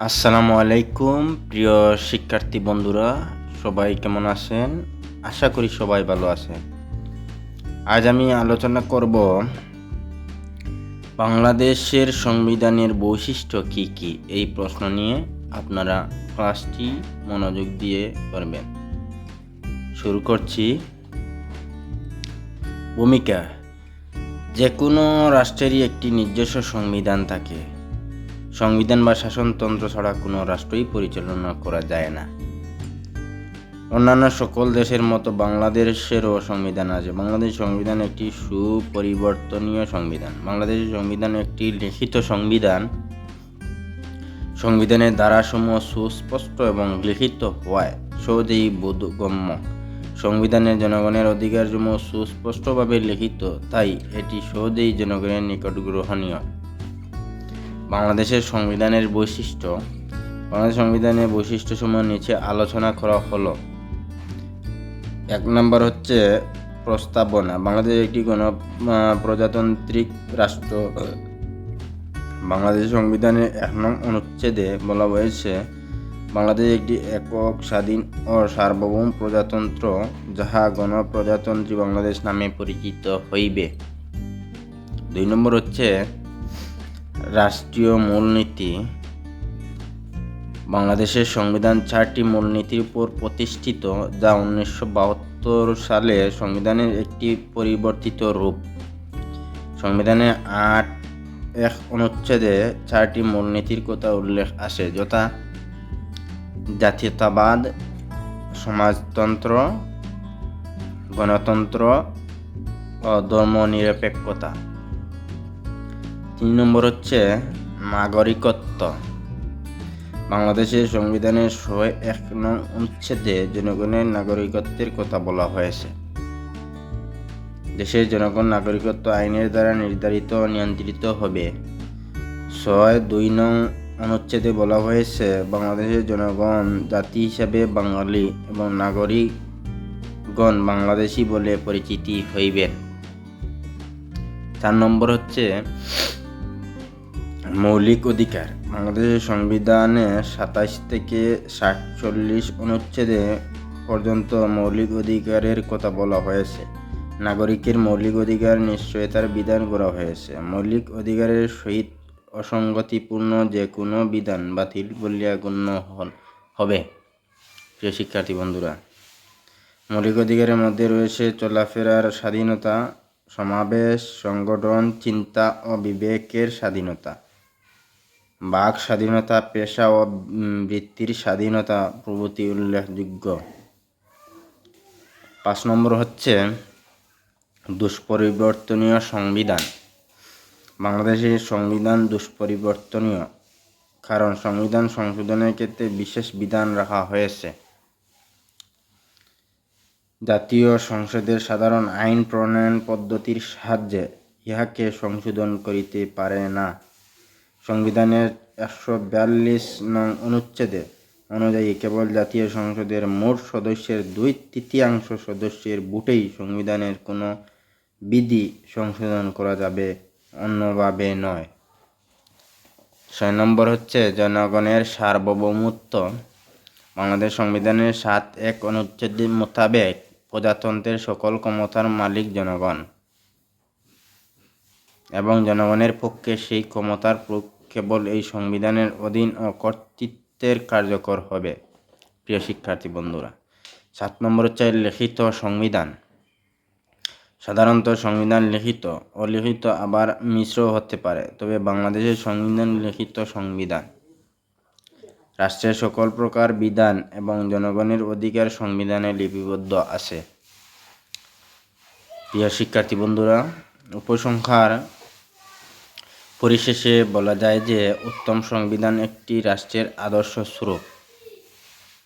আসসালামু আলাইকুম প্রিয় শিক্ষার্থী বন্ধুরা, সবাই কেমন আছেন? আশা করি সবাই ভালো আছেন। আজ আমি আলোচনা করব বাংলাদেশের সংবিধানের বৈশিষ্ট্য কি কি এই প্রশ্ন নিয়ে। আপনারা ক্লাসটি মনোযোগ দিয়ে করবেন। শুরু করছি। ভূমিকা: যে কোনো রাষ্ট্রেরই একটি নিজস্ব সংবিধান থাকে। সংবিধান বা শাসনতন্ত্র ছাড়া কোনো রাষ্ট্রই পরিচালনা করা যায় না। অন্যান্য সকল দেশের মতো বাংলাদেশেরও সংবিধান আছে। বাংলাদেশের সংবিধান একটি সুপরিবর্তনীয় সংবিধান। বাংলাদেশের সংবিধান একটি লিখিত সংবিধান। সংবিধানের ধারাসমূহ সুস্পষ্ট এবং লিখিত হওয়ায় সহজেই বোধগম্য। সংবিধানের জনগণের অধিকারসমূহ সুস্পষ্টভাবে লিখিত, তাই এটি সহজেই জনগণের নিকট গ্রহণীয়। বাংলাদেশের সংবিধানের বৈশিষ্ট্য: বাংলাদেশ সংবিধানের বৈশিষ্ট্যসমূহ নিচে আলোচনা করা হলো। 1 নম্বর হচ্ছে প্রস্তাবনা। বাংলাদেশ একটি গণপ্রজাতান্ত্রিক রাষ্ট্র। বাংলাদেশ সংবিধানের 1 নং অনুচ্ছেদে বলা হয়েছে, বাংলাদেশ একটি একক, স্বাধীন ও সার্বভৌম প্রজাতন্ত্র, যাহা গণপ্রজাতন্ত্রী বাংলাদেশ নামে পরিচিত হইবে। 2 নম্বর হচ্ছে রাষ্ট্রীয় মূলনীতি। বাংলাদেশের সংবিধান 4টি মূলনীতির উপর প্রতিষ্ঠিত, যা 1972 সালে সংবিধানের একটি পরিবর্তিত রূপ। সংবিধানের 8(1) অনুচ্ছেদে 4টি মূলনীতির কথা উল্লেখ আছে, যথা জাতীয়তাবাদ, সমাজতন্ত্র, গণতন্ত্র ও ধর্মনিরপেক্ষতা। 3 নম্বর হচ্ছে নাগরিকত্ব। বাংলাদেশের সংবিধানের 101 নং অনুচ্ছেদে জনগণের নাগরিকত্বের কথা বলা হয়েছে। দেশের জনগণ নাগরিকত্ব আইনের দ্বারা নির্ধারিত ও নিয়ন্ত্রিত হবে। 2 নং অনুচ্ছেদে বলা হয়েছে, বাংলাদেশের জনগণ জাতি হিসাবে বাঙালি এবং নাগরিকগণ বাংলাদেশী বলে পরিচিতি হইবেন। 4 নম্বর হচ্ছে মৌলিক অধিকার। বাংলাদেশের সংবিধানে 27 থেকে 47 অনুচ্ছেদে পর্যন্ত মৌলিক অধিকারের কথা বলা হয়েছে। নাগরিকের মৌলিক অধিকার নিশ্চয়তার বিধান করা হয়েছে। মৌলিক অধিকারের সহিত অসঙ্গতিপূর্ণ যে কোনো বিধান বাতিল বলিয়া গণ্য হবে। প্রিয় শিক্ষার্থী বন্ধুরা, মৌলিক অধিকারের মধ্যে রয়েছে চলাফেরার স্বাধীনতা, সমাবেশ, সংগঠন, চিন্তা ও বিবেকের স্বাধীনতা, বাক স্বাধীনতা, পেশা ও বৃত্তির স্বাধীনতা প্রভৃতি উল্লেখযোগ্য। 5 নম্বর হচ্ছে দুষ্পরিবর্তনীয় সংবিধান। বাংলাদেশের সংবিধান দুষ্পরিবর্তনীয়, কারণ সংবিধান সংশোধনের ক্ষেত্রে বিশেষ বিধান রাখা হয়েছে। জাতীয় সংসদের সাধারণ আইন প্রণয়ন পদ্ধতির সাহায্যে ইহাকে সংশোধন করিতে পারে না। সংবিধানের 142 নং অনুচ্ছেদে অনুযায়ী কেবল জাতীয় সংসদের মোট সদস্যের 2/3 সদস্যের ভোটেই সংবিধানের কোনো বিধি সংশোধন করা যাবে, অন্যভাবে নয়। 6 নম্বর হচ্ছে জনগণের সার্বভৌমত্ব। বাংলাদেশ সংবিধানের 7(1) অনুচ্ছেদ মোতাবেক প্রজাতন্ত্রের সকল ক্ষমতার মালিক জনগণ এবং জনগণের পক্ষে সেই ক্ষমতার প্রয়োগ কেবল এই সংবিধানের অধীন ও কর্তৃত্বের কার্যকর হবে। প্রিয় শিক্ষার্থী বন্ধুরা, 7 নম্বর হচ্ছে লিখিত সংবিধান। সাধারণত সংবিধান লিখিত, অলিখিত আবার মিশ্র হতে পারে, তবে বাংলাদেশের সংবিধান লিখিত সংবিধান। রাষ্ট্রের সকল প্রকার বিধান এবং জনগণের অধিকার সংবিধানে লিপিবদ্ধ আছে। প্রিয় শিক্ষার্থী বন্ধুরা, উপসংহার পরিশেষে বলা যায় যে উত্তম সংবিধান একটি রাষ্ট্রের আদর্শ স্বরূপ।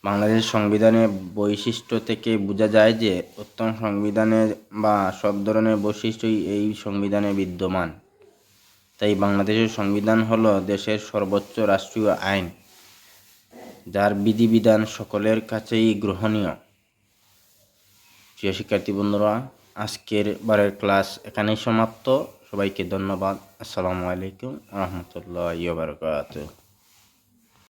বাংলাদেশ সংবিধানের বৈশিষ্ট্য থেকে বোঝা যায় যে উত্তম সংবিধানের বা সব ধরনের বৈশিষ্ট্যই এই সংবিধানে বিদ্যমান। তাই বাংলাদেশের সংবিধান হলো দেশের সর্বোচ্চ রাষ্ট্রীয় আইন, যার বিধিবিধান সকলের কাছেই গ্রহণীয়। প্রিয় শিক্ষার্থী বন্ধুরা, আজকের বারের ক্লাস এখানেই সমাপ্ত। সবাইকে ধন্যবাদ। আসসালামু আলাইকুম ওয়া রাহমাতুল্লাহি ওয়া বারাকাতুহু।